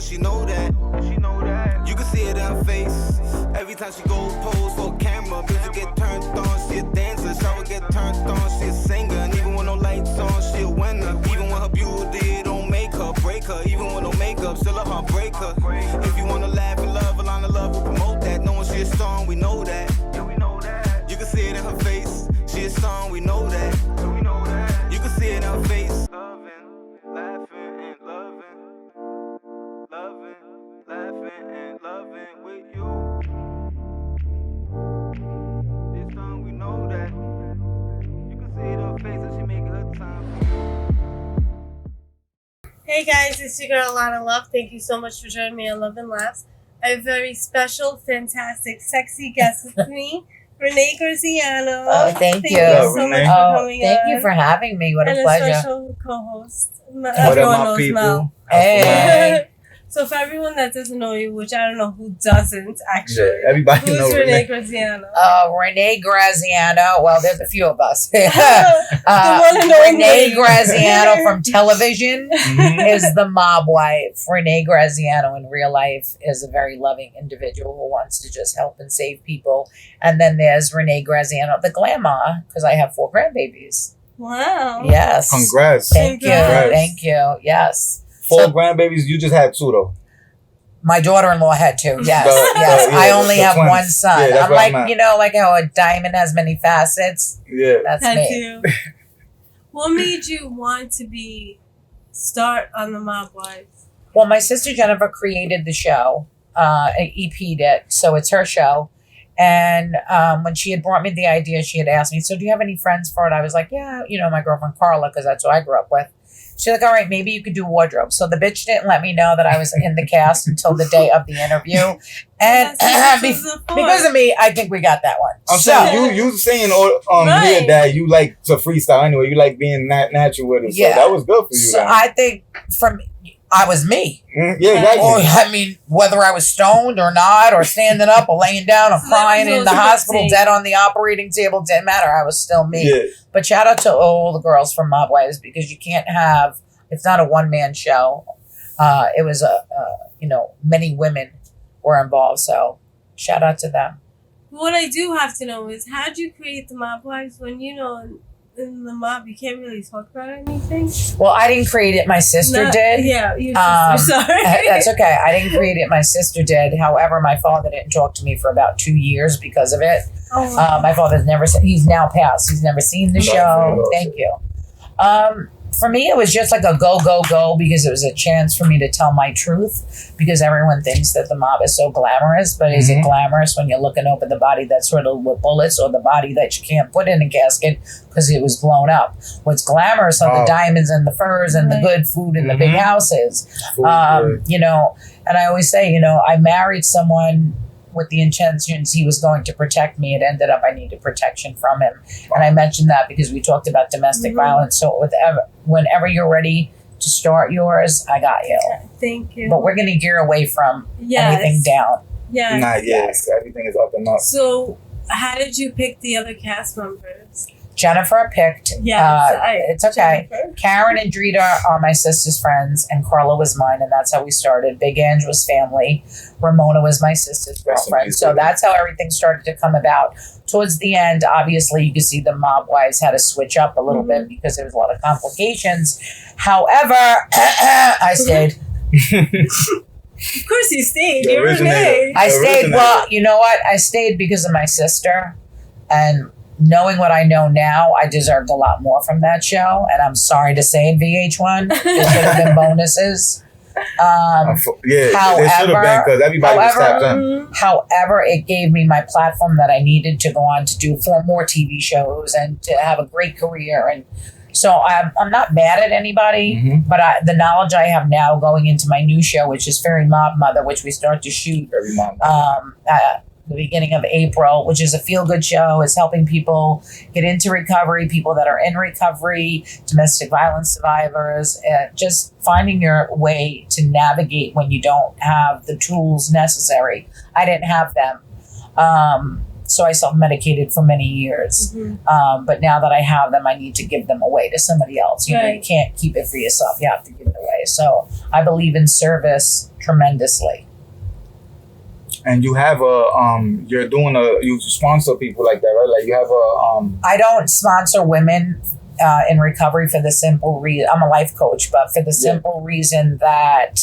son, she know that. You can see it in her face. Every time she go pose for a camera, music get turned on, she a dancer. Shower get turned on, she a singer. And even when no lights on, she a winner. Even when her beauty don't make her, break her. Even with no makeup, still a heartbreaker. If you wanna laugh and love, Alana Luv will promote that. Knowing she a song, we know that. You can see it in her face. She a song, we know that. You can see it in her face. Loving, laughing and loving. Loving, laughing and loving with you. This song, we know that. You can see it in her face and she make her time. Hey guys, it's your girl Alana Luv. Thank you so much for joining me on Luv N Laughs. I have a very special, fantastic, sexy guest with me, Renee Graziano. Oh, thank you. So much for coming thank on. you for having me. What a and pleasure. And a special co-host. What Everyone up, my knows people? Mel. Hey. So for everyone that doesn't know you, which I don't know who doesn't actually, Yeah, everybody knows who's Renee Renee. Graziano? Renee Graziano. Well, there's a few of us. The one and only. Renee Graziano from television Mhm. is the mob wife. Renee Graziano in real life is a very loving individual who wants to just help and save people. And then there's Renee Graziano, the glamour, because I have 4 grandbabies. Wow. Yes. Congrats. Thank you. Congrats. Thank you. Yes. 4 So- grandbabies. You just had 2 though. My daughter-in-law had 2. Yes, The- yes. yeah, I only the have twins. one son. Yeah, that's I'm what like, I'm at. you know, like how a diamond has many facets. Yeah. That's Had me. to. What made you want to start on the Mob Wives? Well, my sister Jennifer created the show, EP'd it, so it's her show. And when she had brought me the idea, she had asked me, so do you have any friends for it? I was like, yeah, you know, my girlfriend Carla, because that's who I grew up with. She's like, all right, maybe you could do wardrobe. So the bitch didn't let me know that I was in the cast until the day of the interview. And because of me, I think we got that one. I'm So, saying you saying Right. here that you like to freestyle anyway. You like being natural with it. So Yeah. that was good for you. so then. I think I was me. Yeah, exactly. Or, I mean, whether I was stoned or not, or standing up or laying down or So that crying was in the no hospital, scripting. dead on the operating table, didn't matter. I was still me. Yeah. But shout out to all the girls from Mob Wives, because you can't have, it's not a one-man show. It was many women were involved. So shout out to them. What I do have to know is, how did you create the Mob Wives when, you know, in the mob you can't really talk about anything? Well, I didn't create it. My sister did. Yeah, your Um, sister, sorry. That's okay. I didn't create it. My sister did. However, my father didn't talk to me for about 2 years because of it. Oh, My father's never seen, he's now passed. He's never seen the Right, show. right. Thank you. For me, it was just like a go, go, go, because it was a chance for me to tell my truth, because everyone thinks that the mob is so glamorous, but is it Mhm. glamorous when you're looking over the body that's riddled with bullets, or the body that you can't put in a casket because it was blown up? What's glamorous are the Oh. diamonds and the furs and the Right. good food and the big Mhm. houses. Food, yeah. You know, and I always say, you know, I married someone with the intentions he was going to protect me. It ended up I needed protection from him. And I mentioned that because we talked about domestic Mhm. violence. So whenever you're ready to start yours, I got you. thank you. But we're going to gear away from Yes. anything down. Yes. Not yet. Everything is up and up. So, how did you pick the other cast members? Jennifer picked. Yes, It's okay. Jennifer. Karen and Drita are my sister's friends, and Carla was mine, and that's how we started. Big Ange was family. Ramona was my sister's Rest in girlfriend. peace, So baby. that's how everything started to come about. Towards the end, obviously, you could see the Mob Wives had to switch up a little bit because there was a lot of complications. However, I stayed. Of course, you stayed. The You're originator. Renee. I stayed. Originator. Well, you know what? I stayed because of my sister, and knowing what I know now, I deserved a lot more from that show. And I'm sorry to say it, VH1, there should have been bonuses. Yeah, there should have been, because everybody was tapped in. Mhm. However, it gave me my platform that I needed to go on to do 4 more TV shows and to have a great career. And so I'm not mad at anybody, Mhm. but the knowledge I have now going into my new show, which is Fairy Mob Mother, which we start to shoot Every mom. the beginning of April, which is a feel-good show, is helping people get into recovery, people that are in recovery, domestic violence survivors, just finding your way to navigate when you don't have the tools necessary. I didn't have them. So I self-medicated for many years. But now that I have them, I need to give them away to somebody else. You know, you Right. can't keep it for yourself. You have to give it away. So I believe in service tremendously. And you have you sponsor people like that, right? Like you have I don't sponsor women in recovery for the simple reason, I'm a life coach, but for the simple reason that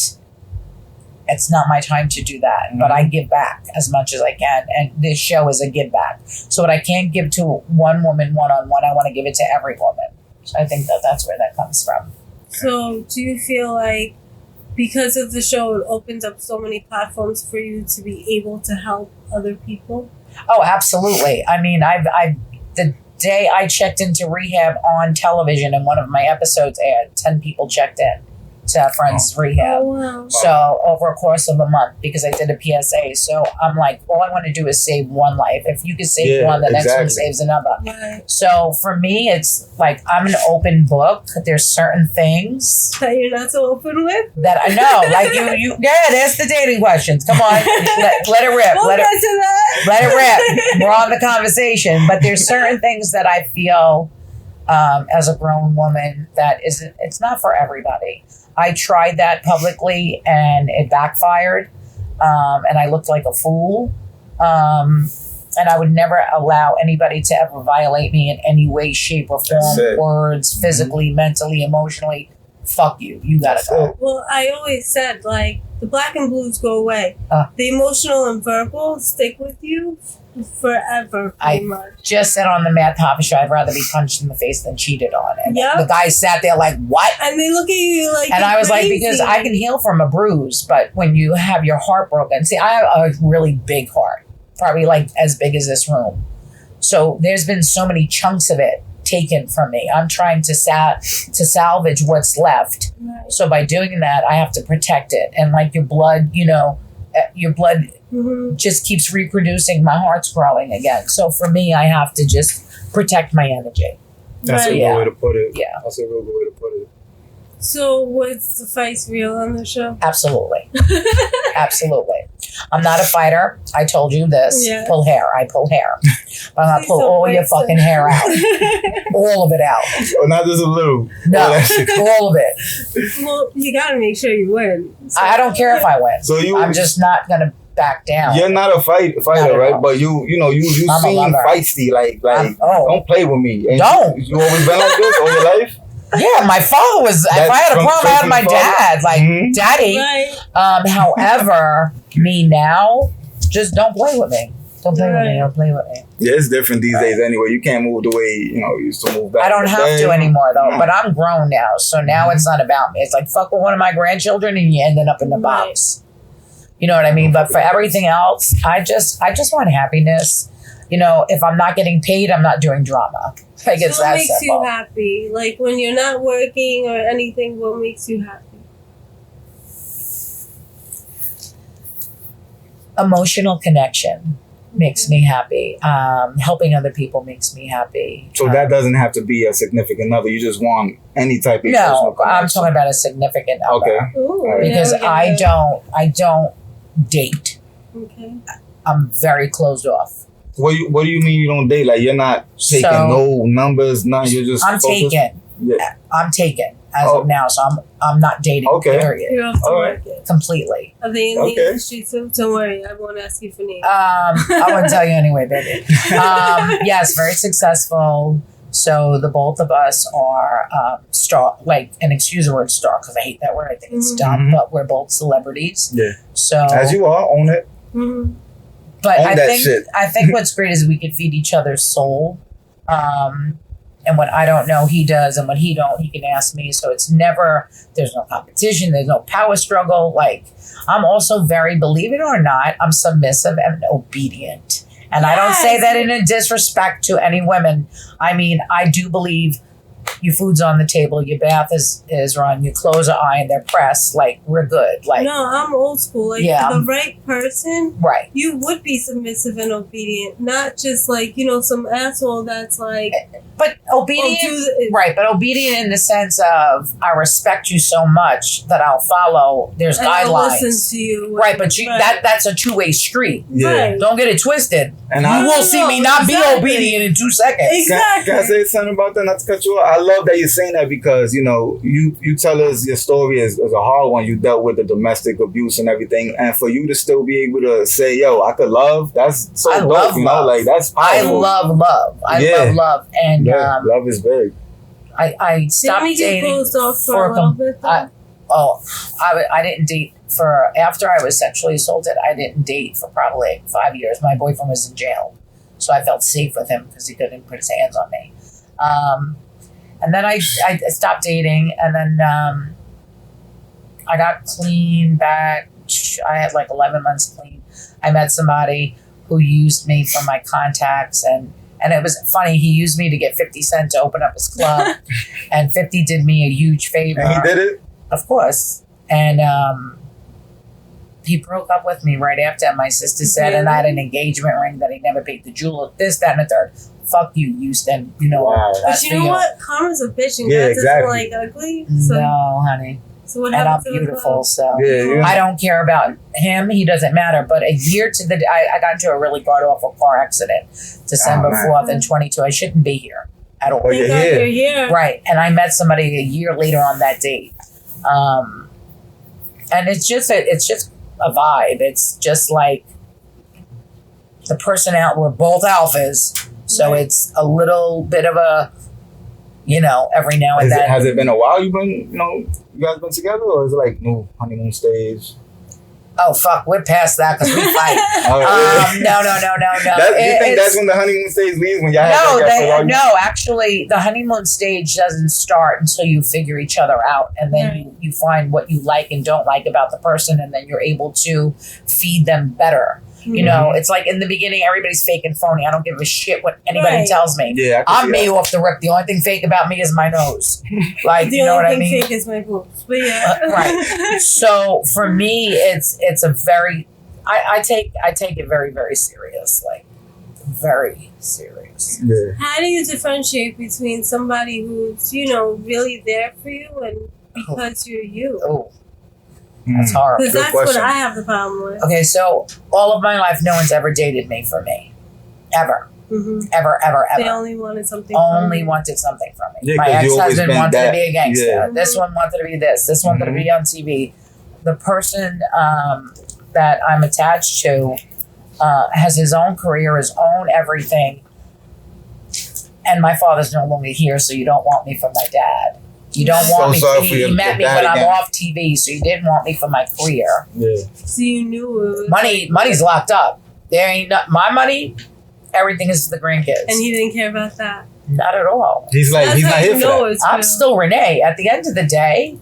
it's not my time to do that. But I give back as much as I can. And this show is a give back. So what I can't give to one woman one-on-one, I want to give it to every woman. So I think that's where that comes from. So do you feel like because of the show, it opens up so many platforms for you to be able to help other people? Oh, absolutely. I mean, the day I checked into rehab on television in one of my episodes aired, 10 people checked in to our friend's rehab. Oh, wow. So over a course of a month, because I did a PSA. So I'm like, all I want to do is save one life. If you can save one, the next one saves another. Right. So for me, it's like I'm an open book. There's certain things that you're not so open with? that I know. Like you that's the dating questions. Come on. Let it rip. We'll let get to that. Let it rip. We're on the conversation. But there's certain things that I feel as a grown woman that it's not for everybody. I tried that publicly and it backfired. And I looked like a fool. And I would never allow anybody to ever violate me in any way, shape, or form. Words, physically, mentally, emotionally. Fuck you. You gotta go. Well, I always said, like, the black and blues go away. The emotional and verbal stick with you forever, pretty much. Just said on the Matt Papa show, I'd rather be punched in the face than cheated on. And the guy sat there like, what? And they look at you like, and I was crazy. like, because I can heal from a bruise, but when you have your heart broken, see, I have a really big heart, probably like as big as this room. So there's been so many chunks of it taken from me. I'm trying to salvage what's left. Right. So by doing that, I have to protect it. And like your blood, just keeps reproducing. My heart's growing again. So for me, I have to just protect my energy. That's a good way to put it. Yeah. That's a real good way to put it. So was the fights real on the show? Absolutely. Absolutely. I'm not a fighter. I told you this. Yeah. Pull hair. I pull hair. But I'm going to pull all your fucking hair out. All of it out. Oh, not just a little. No, all of it. Well, you got to make sure you win. So, I don't care if I win. So I'm just not going to back down. You're not a fighter, right? But you seem feisty. Like don't play with me. And don't. You always been like this all your life? Yeah, my father was. If I had a problem, I had my dad. Like, daddy. Right. However, me now, just don't play with me. Don't play with me. Don't play with me. Yeah, it's different these days anyway. You can't move the way you used to move back. I don't have to anymore though. But I'm grown now, so now it's not about me. It's like fuck with one of my grandchildren, and you ended up in the box. You know what I mean? But for everything else, I just want happiness. If I'm not getting paid, I'm not doing drama. I guess what that's makes simple. you happy? Like when you're not working or anything, what makes you happy? Emotional connection makes me happy. Helping other people makes me happy. So that doesn't have to be a significant other. You just want any type of emotional connection. I'm talking about a significant other. Okay. Ooh, because I don't date. Okay. I'm very closed off. What do you mean you don't date? Like you're not taking no numbers, none. You're just I'm focused? taken. Yeah. I'm taken as of now, so I'm not dating. Okay. Period. You're off the market. Completely. Are they in the industry too? Don't worry, I won't ask you for names. I won't tell you anyway, baby. Yes, very successful. So the both of us are star, like, and excuse the word star because I hate that word. I think it's dumb, but we're both celebrities. Yeah. So as you are, own it. Mm-hmm. But I think what's great is we could feed each other's soul. And what I don't know, he does, and what he don't, he can ask me. So it's never, there's no competition, there's no power struggle. Like, I'm also very, believe it or not, I'm submissive and obedient. And I don't say that in a disrespect to any women. I mean, I do believe your food's on the table, your bath is run, your clothes are ironed, they're pressed, like, we're good. Like, no, I'm old school. Like, the right person, right? You would be submissive and obedient, not just like, some asshole that's like, But obedient, right? But obedient in the sense of I respect you so much that I'll follow. There's And guidelines, I'll listen to you, right? But that's a two-way street. Yeah. Right. Don't get it twisted. And you will see me not be obedient in 2 seconds. Exactly. Can I say something about that? Not to cut you off. I love that you're saying that because, you know, you tell us your story is a hard one. You dealt with the domestic abuse and everything. And for you to still be able to say, yo, I could love, that's so I dope, love you know? love. Like, that's I powerful. love love. I love love. And Yeah, love is big. I stopped Didn't we get dating closed off for a little bit, though? I didn't date after I was sexually assaulted. I didn't date for probably like 5 years. My boyfriend was in jail, so I felt safe with him because he couldn't put his hands on me. And then I stopped dating, and then I got clean back. I had like 11 months clean. I met somebody who used me for my contacts, and it was funny. He used me to get 50 Cent to open up his club, and 50 did me a huge favor. And he did it? Of course. And he broke up with me right after. My sister said, and I had an engagement ring that he never paid the jeweler. This, that, and the third. Fuck you, Houston. You know. Wow. But you know what? Karma's a bitch, and Yeah, God exactly. doesn't like ugly. So, No, honey. so what And I'm happened to the beautiful, club? so Yeah. I don't care about him. He doesn't matter. But a year to the I got into a really god-awful car accident December Oh, man. 4th in 22. I shouldn't be here at all. Oh, Thank you're God here. you're here. Right. And I met somebody a year later on that date. And it's just a vibe. It's just like the personality. We're both alphas. So Right. it's a little bit of a, you know, every now and then. Has it been a while you guys been together? Or is it like no honeymoon stage? Oh, fuck. We're past that because we fight. Oh, yeah. No. You think that's when the honeymoon stage leaves? When y'all have No, actually, the honeymoon stage doesn't start until you figure each other out, and then you find what you like and don't like about the person, and then you're able to feed them better. You know, it's like in the beginning, everybody's fake and phony. I don't give a shit what anybody tells me. Yeah, I'm me off the rip. The only thing fake about me is my nose. Like, The you know only what I thing mean? fake is my boobs. But yeah. Right. So for me, it's a very, I take it very, very serious. Like, very serious. Yeah. How do you differentiate between somebody who's, you know, really there for you and because you're you? Oh, that's horrible. Because Good that's question. what I have the problem with. Okay, so all of my life, no one's ever dated me for me. Ever. Mm-hmm. Ever. They only wanted something. Only from you. wanted something from me. Yeah, My 'cause you always ex-husband been wanted that- to be a gangster. yeah. This one wanted to be this. This wanted to be on TV. The person that I'm attached to has his own career, his own everything. And my father's no longer here, so you don't want me for my dad. You don't So want me. sorry for He your met me dad when I'm again. off TV, so you didn't want me for my career. Yeah. So you knew it was Money's locked up. There ain't not my money. Everything is for the grandkids. and he didn't care about that. Not at all. He's like, That's he's how not you here for know that. it's I'm real. still Renee. At the end of the day,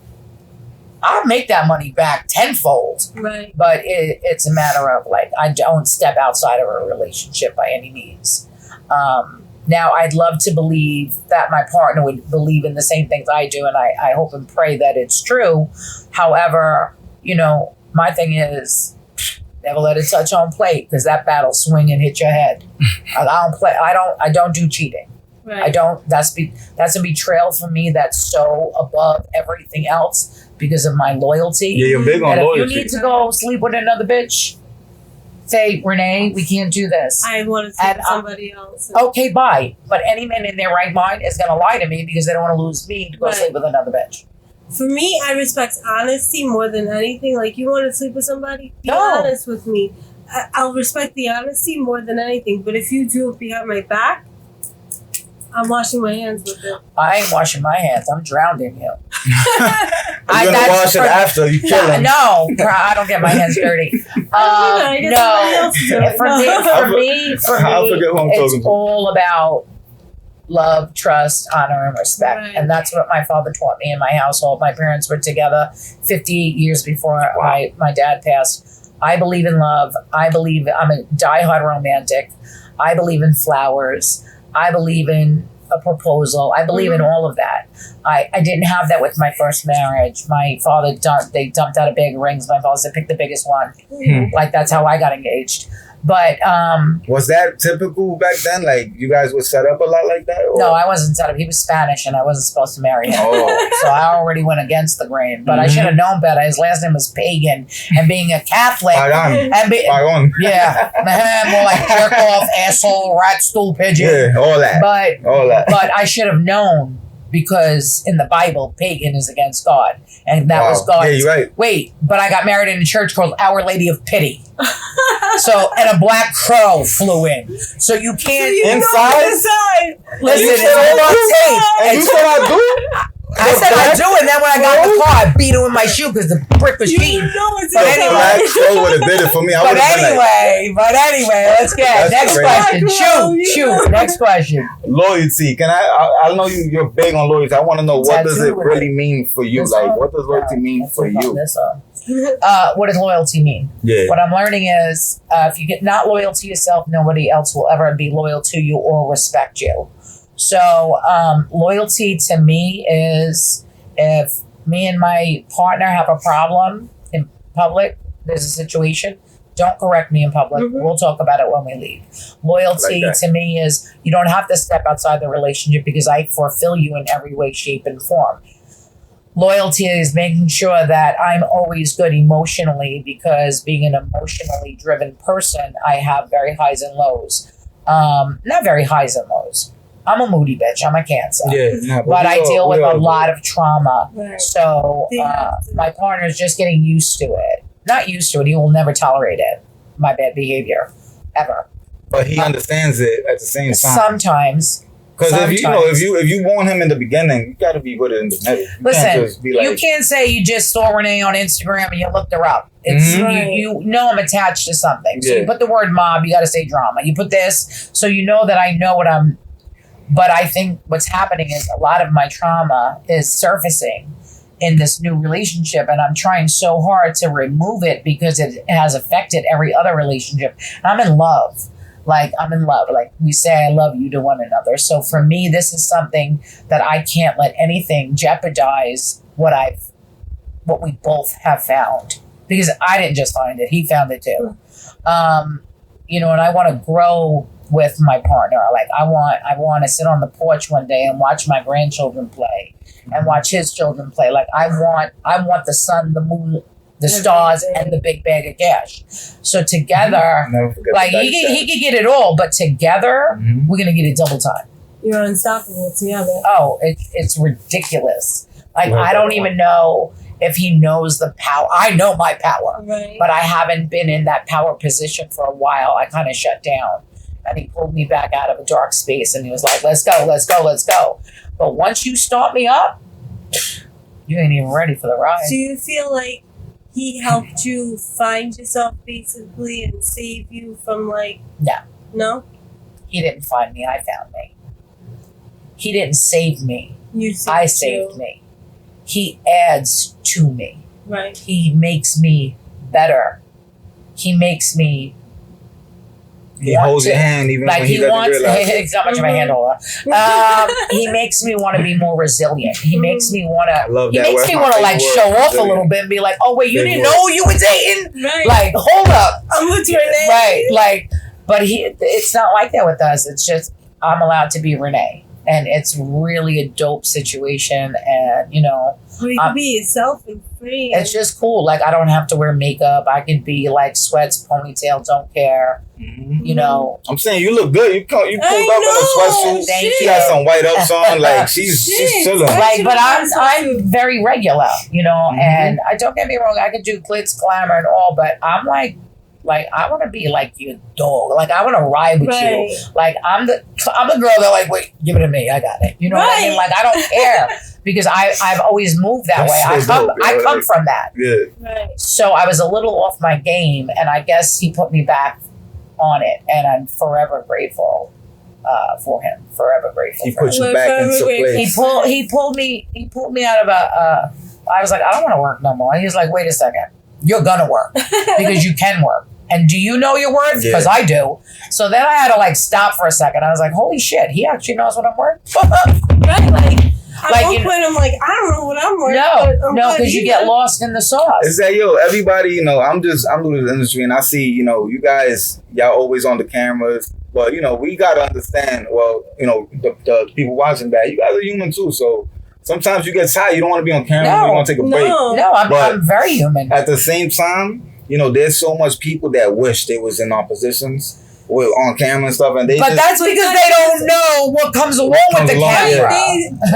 I'll make that money back tenfold. Right. But it's a matter of like, I don't step outside of a relationship by any means. Now, I'd love to believe that my partner would believe in the same things I do, and I hope and pray that it's true. However, you know, my thing is never let it touch home plate because that battle swing and hit your head. I don't do cheating. Right. I don't. That's a betrayal for me. That's so above everything else because of my loyalty. Yeah, you're big on And if loyalty. you need to go sleep with another bitch, say, Renee, we can't do this. I wanted to And, with somebody else. Okay, bye. But any man in their right mind is going to lie to me because they don't want to lose me to go Right. sleep with another bitch. For me, I respect honesty more than anything. Like, you want to sleep with somebody? Be No. honest with me. I'll respect the honesty more than anything. But if you do it behind my back, I'm washing my hands with it. I ain't washing my hands. I'm drowning you. You're gonna wash it after you kill him. No, I don't get my hands dirty. I guess somebody else is doing it. For me, I'll forget who I'm it's talking to. all about love, trust, honor, and respect. Right. And that's what my father taught me in my household. My parents were together 58 years before my dad passed. I believe in love. I'm a diehard romantic. I believe in flowers. I believe in a proposal. I believe in all of that. I didn't have that with my first marriage. My father dumped out a bag of rings. My father said, pick the biggest one. Like, that's how I got engaged. But was that typical back then? Like you guys would set up a lot like that? Or? no, I wasn't set up. He was Spanish, and I wasn't supposed to marry him. Oh. So I already went against the grain. But I should have known better. His last name was Pagan, and being a Catholic, Pagan. and Pagan. yeah, more like jerk off, asshole, rat, stool, pigeon. Yeah, all that. But All I should have known, because in the Bible, pagan is against God, and that was God. Yeah, you're right. Wait, but I got married in a church called Our Lady of Pity. So, and a black crow flew in. So you can't Inside. listen. You It's said all on I tape. And you said I do? I said I do, and then when I got in the car, I beat it with my shoe because the brick was cheating. It's But The anyway. black show would have did it for me. I But would have been like, anyway, let's get That's next crazy. question. Shoot. Next question. loyalty. Can I know you're big on loyalty. I want to know, what does it Tattoo with really mean for you? This Like, one? what does loyalty mean Let's for look up you? this up. What does loyalty mean? Yeah. What I'm learning is, if you get not loyal to yourself, nobody else will ever be loyal to you or respect you. So loyalty to me is, if me and my partner have a problem in public, there's a situation, don't correct me in public. Mhm. We'll talk about it when we leave. Loyalty Like that. to me is, you don't have to step outside the relationship because I fulfill you in every way, shape, and form. Loyalty is making sure that I'm always good emotionally, because being an emotionally driven person, I have very highs and lows. Not very highs and lows. I'm a moody bitch. I'm a Cancer. Yeah. But I deal with a lot of trauma. Right. So Yeah. my partner is just getting used to it. Not used to it. He will never tolerate it. My bad behavior. Ever. But he understands it at the same time. Sometimes. Because if sometimes. you want him in the beginning, you got to be with it in the middle. You can't Listen, just be like, you can't say you just saw Renee on Instagram and you looked her up. It's Mhm. you know I'm attached to something. So Yeah. you put the word mob, you got to say drama. You put this, so you know that I know what I'm. But I think what's happening is a lot of my trauma is surfacing in this new relationship, and I'm trying so hard to remove it because it has affected every other relationship. And I'm in love. Like, I'm in love. Like, we say I love you to one another. So for me, this is something that I can't let anything jeopardize what we both have found. Because I didn't just find it, he found it too. And I want to grow with my partner. Like, I want to sit on the porch one day and watch my grandchildren play and watch his children play. Like, I want the sun, the moon, the stars, and the big bag of cash. So together, never forget like, the he could get it all, but together, Mhm. we're gonna get it double time. You're unstoppable together. Oh, it's ridiculous. Like, Right. I don't even know if he knows the power. I know my power, Right. but I haven't been in that power position for a while. I kind of shut down, and he pulled me back out of a dark space, and he was like, let's go, let's go, let's go. But once you start me up, you ain't even ready for the ride. Do you feel like he helped you find yourself basically and save you from No. No? He didn't find me, I found me. He didn't save me, You saved I saved me. He adds to me. Right. He makes me better. He makes me He want holds to- your hand even like when he he doesn't wants. realize it. He's not much of a Mhm. hand holder. He makes me want to be more resilient. He makes me want I to. love He that makes word. me My want to favorite like word, show off a resilient. little bit and be like, "Oh wait, you Big didn't word. know you were dating? Right. Like, hold up, I'm with you, Renee. right? Like, but it's not like that with us. It's just I'm allowed to be Renee, and it's really a dope situation, and Well, you can be yourself and free. it's just cool. Like, I don't have to wear makeup. I can be like sweats, ponytail, don't care. Mhm. You know, I'm saying you look good. You pulled up in a know. sweatsuit. Thank She you. got some white ups on. Like she's Shit. chilling. Right. like, but I'm very regular, Mhm. and I don't get me wrong, I can do glitz, glamour, and all, but I'm like I want to be like your dog. Like, I want to ride with you. Right. Like, I'm the girl that like, wait, give it to me, I got it. You know what I mean? Right. Like, I don't care because I've always moved that That's way. so dope, I yeah. come from that. Yeah. Right. So I was a little off my game, and I guess he put me back on it, and I'm forever grateful for him. Forever grateful. He for put him. you back into Forever He place. pulled me out of I was like, I don't want to work no more. And he was like, wait a second, you're gonna work because you can work. And do you know your worth? Yeah. Because I do. So then I had to like stop for a second. I was like, holy shit, he actually knows what I'm worth. Right. Like, At one point, I'm like, I don't know what I'm worth. No, because you get lost in the sauce. It's that, everybody, I'm new to the industry, and I see, you guys, y'all always on the cameras. But, we got to understand, the people watching that, you guys are human too. So sometimes you get tired. You don't want to be on camera. You want to take a break. No, I'm very human. At the same time, there's so much people that wish they was in our positions. On camera and stuff, and that's because they don't know what comes along with the camera.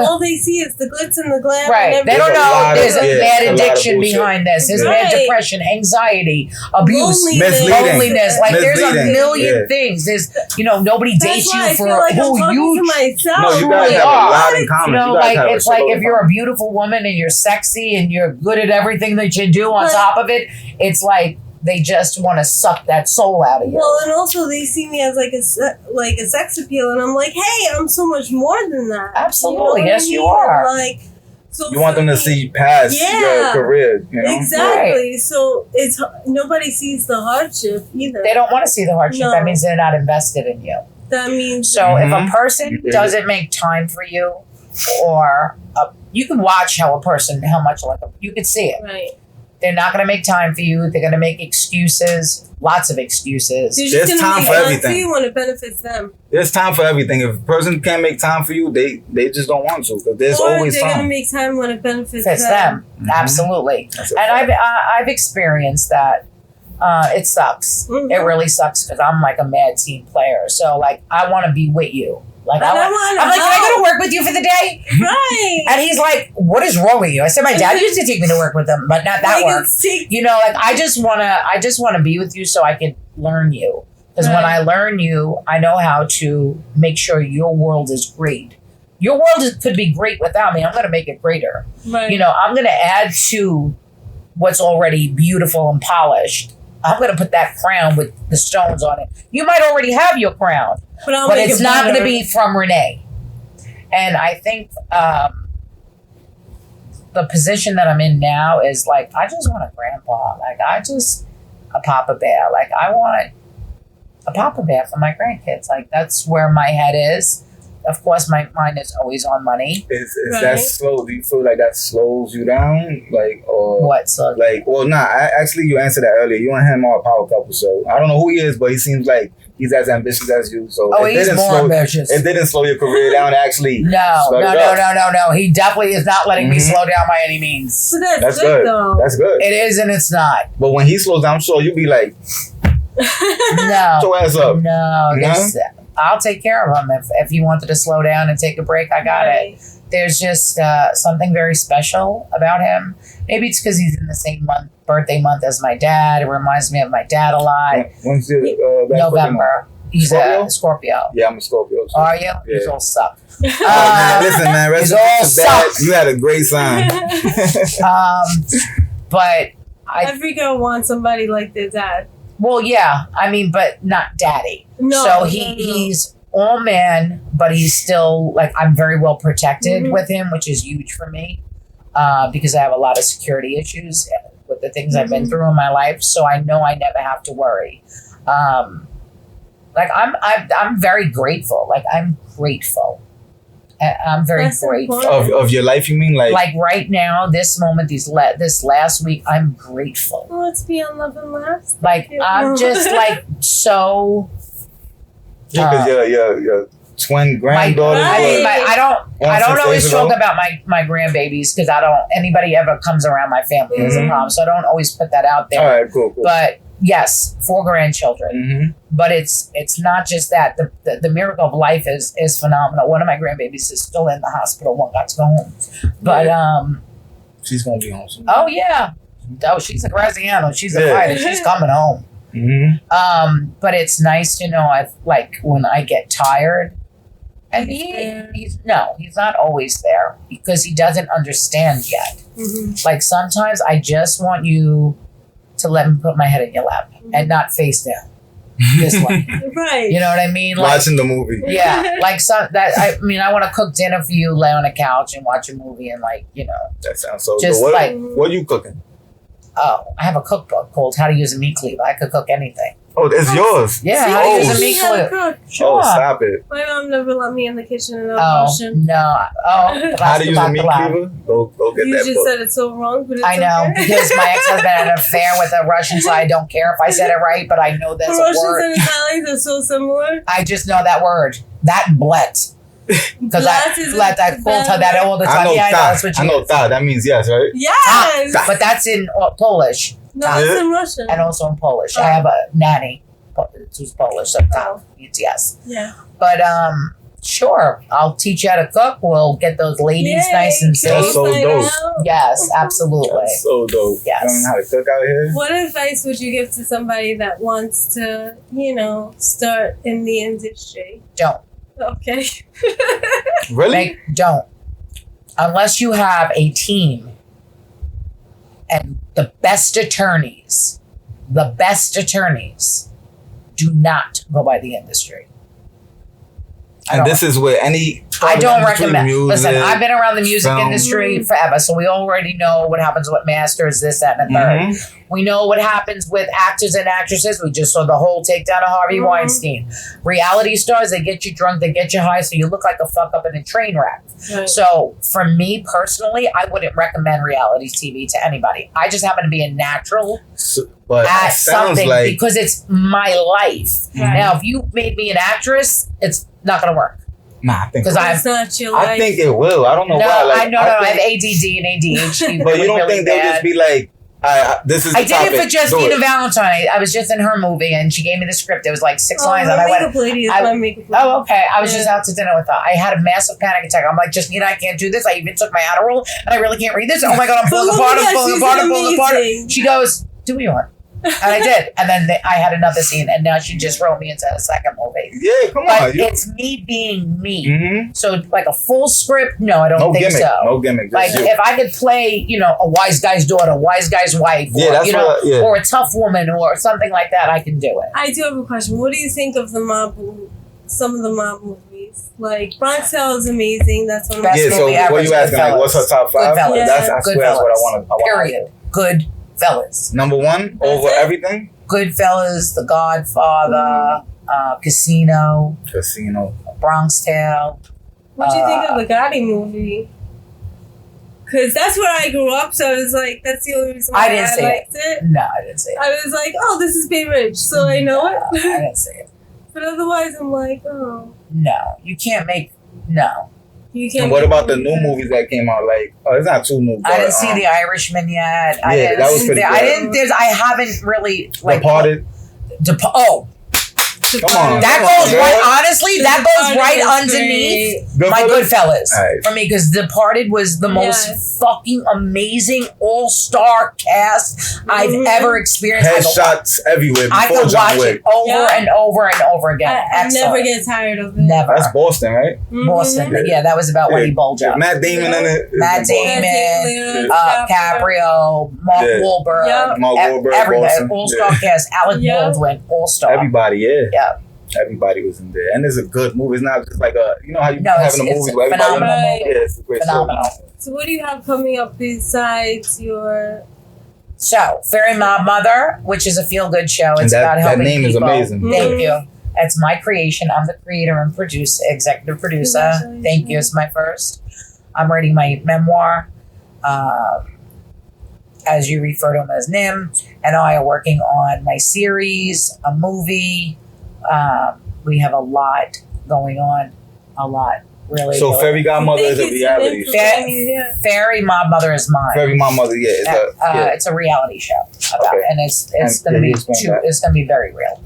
All they see is the glitz and the glam. Right. They don't know there's a bad addiction behind this. There's bad depression, anxiety, abuse, loneliness. Like there's a million things. There's nobody dates you for who you truly are. It's like if you're a beautiful woman and you're sexy and you're good at everything that you do on top of it, it's like they just want to suck that soul out of you. Well, and also they see me as like a sex appeal, and I'm like, hey, I'm so much more than that. Absolutely, yes, you are. So you want them to see past your career, Exactly. Right. So it's nobody sees the hardship either. They don't want to see the hardship. No. That means they're not invested in you. That means so. If a person doesn't make time for you, or you can watch how much you can see it. Right. They're not going to make time for you. They're going to make excuses, lots of excuses. There's time for everything. For you when it benefits them. There's time for everything. If a person can't make time for you, they just don't want to. Because there's always time. They're going to make time when it benefits them. Mm-hmm. Absolutely. And I've experienced that. It sucks. Mm-hmm. It really sucks because I'm like a mad team player. So I want to be with you. I'm like, can I go to work with you for the day? Right. And he's like, what is wrong with you? I said, my dad used to take me to work with him, but not that work. I just wanna be with you so I can learn you. Because when I learn you, I know how to make sure your world is great. Your world could be great without me. I'm gonna make it greater. Right. I'm gonna add to what's already beautiful and polished. I'm going to put that crown with the stones on it. You might already have your crown, but it's not going to be from Renee. And I think the position that I'm in now is I just want a grandpa. A Papa Bear. I want a Papa Bear for my grandkids. That's where my head is. Of course, my mind is always on money. Is that slow? Do you feel like that slows you down? What slows? Actually, you answered that earlier. You and him are a power couple, so I don't know who he is, but he seems like he's as ambitious as you. So he's more ambitious. It didn't slow your career down. Actually, no. He definitely is not letting me slow down by any means. So that's good, though. That's good. It is, and it's not. But when he slows down, I'm sure you'll be like, no, your ass up. No. I'll take care of him. If he wanted to slow down and take a break, I got it. There's just something very special about him. Maybe it's because he's in the same birthday month as my dad. It reminds me of my dad a lot. When's November. He's a Scorpio. Yeah, I'm a Scorpio. Are you? Yeah. He's all suck. Listen, man. He's all suck. You had a great sign. But every girl wants somebody like their dad. Well, yeah. But not daddy. No. So he's all man, but he's still I'm very well protected with him, which is huge for me because I have a lot of security issues with the things I've been through in my life. So I know I never have to worry. I'm very grateful. I'm grateful. I'm very grateful. Of your life, you mean? Right now, this moment, this last week, I'm grateful. Well, let's be on Luv N Laughs. I'm just so... Yeah, because your twin granddaughters. I don't always talk about my grandbabies because anybody ever comes around my family as a problem, so I don't always put that out there. All right, cool. But yes, 4 grandchildren. Mm-hmm. But it's not just that. The miracle of life is phenomenal. One of my grandbabies is still in the hospital. One got to go home. But she's gonna be home soon. Oh yeah. Oh, she's a Graziano. She's a fighter. She's coming home. Mm-hmm. But it's nice to know when I get tired, and he's not always there because he doesn't understand yet. Mm-hmm. Sometimes I just want you to let me put my head in your lap and not face down. This way. Right. You know what I mean? Watching the movie. Yeah. I want to cook dinner for you, lay on a couch and watch a movie and That sounds so just good. What are you cooking? Oh, I have a cookbook called How to Use a Meat Cleaver. I could cook anything. Oh, it's yours. Yeah, See, how to oh, use a she meat had a clip. cook. Sure. Oh, stop it. My mom never let me in the kitchen in a Oh, motion. no. Oh, How to use a meat cleaver? Go get You that just book. said it so wrong, but it's I know, okay. because my ex-husband had an affair with a Russian, so I don't care if I said it right, but I know that's a Russians word. and Italians are so similar. I just know that word. That and blet. Because I Blet is blet, I call her that all the I time. know Yeah, I know, ta. that's what I she know is. ta. That means yes, right? Yes! Ah, But that's in Polish. No, it's in Russian. And also in Polish. Oh. I have a nanny who's Polish, so ta means yes. Yeah. But sure, I'll teach you how to cook. We'll get those ladies Yay, nice and That's safe. so find dope. out. Yes, absolutely. That's so dope. Yes. Learning how to cook out here. What advice would you give to somebody that wants to, start in the industry? Don't. Okay. Really? Don't. Unless you have a team and the best attorneys, do not go by the industry. And this is where any I don't industry, recommend. music, Listen, I've been around the music film. industry forever, so we already know what happens with masters, this, that, and the third. Mhm. We know what happens with actors and actresses. We just saw the whole takedown of Harvey Mhm. Weinstein. Reality stars, they get you drunk, they get you high, so you look like a fuck up in a train wreck. Right. So for me personally, I wouldn't recommend reality TV to anybody. I just happen to be a natural But at it sounds something like because it's my life. Right. Now, if you made me an actress, it's not going to work. I think Because It's not your life. I think it will. I don't know No, why. Like, I know. I have think- ADD and ADHD. But you really, don't really think they'll bad. just be like, this is the I did topic. it for Do Justina it. Valentine. I was just in her movie and she gave me the script. It was like 6 lines, and my I went, makeup lady is I- my makeup lady. "Oh, okay." I was Yeah. just out to dinner with her. I had a massive panic attack. I'm like, Justina, I can't do this. I even took my Adderall, and I really can't read this. Oh my god, I'm falling But apart. look I'm at falling she's apart. I'm falling apart. amazing. She goes, "Do what you want." And I did. And then I had another scene, and now she just wrote me into a second movie. Yeah, come But on. it's me being me. Mm-hmm. So, like a full script, no, I don't No think gimmick. so. No gimmick. Like Just you. if I could play, a wise guy's daughter, a wise guy's wife, Yeah, or, that's what. Yeah. or a tough woman, or something like that, I can do it. I do have a question. What do you think of some of the mob movies? Like Bronx Tale is amazing. That's one of my Best Yeah. So movie ever what is you asking? Like, Goodfellas. what's her top five? Goodfellas. That's I swear that's what I want to. Period. Good fellas. Number one That's over it? everything. Goodfellas, The Godfather, Casino, Casino. Bronx Tale. What do you think of the Gotti movie? Because that's where I grew up, so I was like, that's the only reason why I didn't see liked it. No, I didn't see it. I was like, oh, this is Bay Ridge, so I know I it. didn't see it. But otherwise, I'm like, oh, No, you can't make. No, you can't. And what make about the me new good. movies that came out? Like, it's not two movies. I didn't see The Irishman yet. I yeah, didn't that was see pretty I good. didn't. I haven't really like. Departed. Oh, Come on. that Come on, goes girl. right. Honestly, that goes Departed right was underneath great. my Goodfellas Alright. for me because Departed was the most Yes. fucking amazing all-star cast I've Mhm. ever experienced. Headshots everywhere I before could John watch Wick. it over Yeah. and over and over again. I Excellent. never get tired of it. Never. That's Boston, right? Mhm. Boston. Yeah, that was about when he bulged up. Matt Damon in it. Matt It's Damon. Damon, Caprio, Mark Yeah. Wahlberg, Yeah. Mark Wahlberg, everybody, Boston. all-star Yeah. cast. Alec Yeah. Baldwin, all-star. Everybody, yeah. Yeah. Everybody was in there. And it's a good movie. It's not just like how you No, having a it's movie where everybody phenomenal Right. movie. Yeah, it's a great Phenomenal. story. So what do you have coming up besides your? So, Fairy Mob Mother, which is a feel-good show. It's And about that helping name is people. amazing. Thank Mhm. you. It's my creation. I'm the creator and executive producer. Congratulations. Thank you. It's my first. I'm writing my memoir. As you refer to him as Nim, and I are working on my series, a movie. We have a lot going on. A lot. Really. So really. Fairy Godmother is a Thank you, reality Samantha. show. Yeah. Fairy Mob Mother is mine. Fairy Godmother, yeah. It's a reality show about, Okay. and it's And gonna can be you explain that? it's gonna be very real,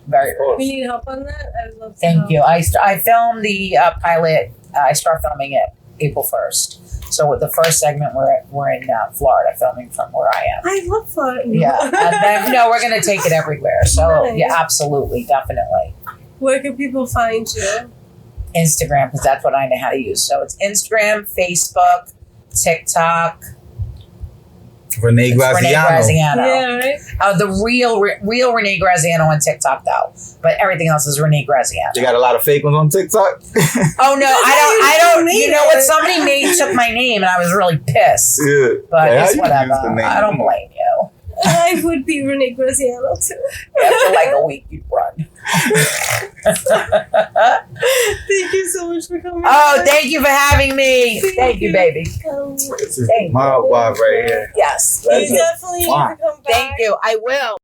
very Of real. course. We need help on that. I'd love to. Thank help. you. I filmed the pilot. I start filming it April 1st. So with the first segment, we're in Florida, filming from where I am. I love Florida. Yeah, and then we're gonna take it everywhere. So Nice. yeah, absolutely, definitely. Where can people find you? Instagram, because that's what I know how to use. So it's Instagram, Facebook, TikTok. Renee It's Renee Graziano. Graziano. Yeah, right. The real Renee Graziano on TikTok though, but everything else is Renee Graziano. You got a lot of fake ones on TikTok. Oh no, I don't. made You know what? it. Somebody took my name and I was really pissed. Yeah. But Yeah, how it's you whatever. use the name? I don't blame you. I I would be Renee Graziano too. After like a week, you'd run. Thank you so much for coming. Oh, thank you for having me. Thank you, baby. This is Thank you. my wife right here. Yes. You definitely need to come back. Thank you. I will.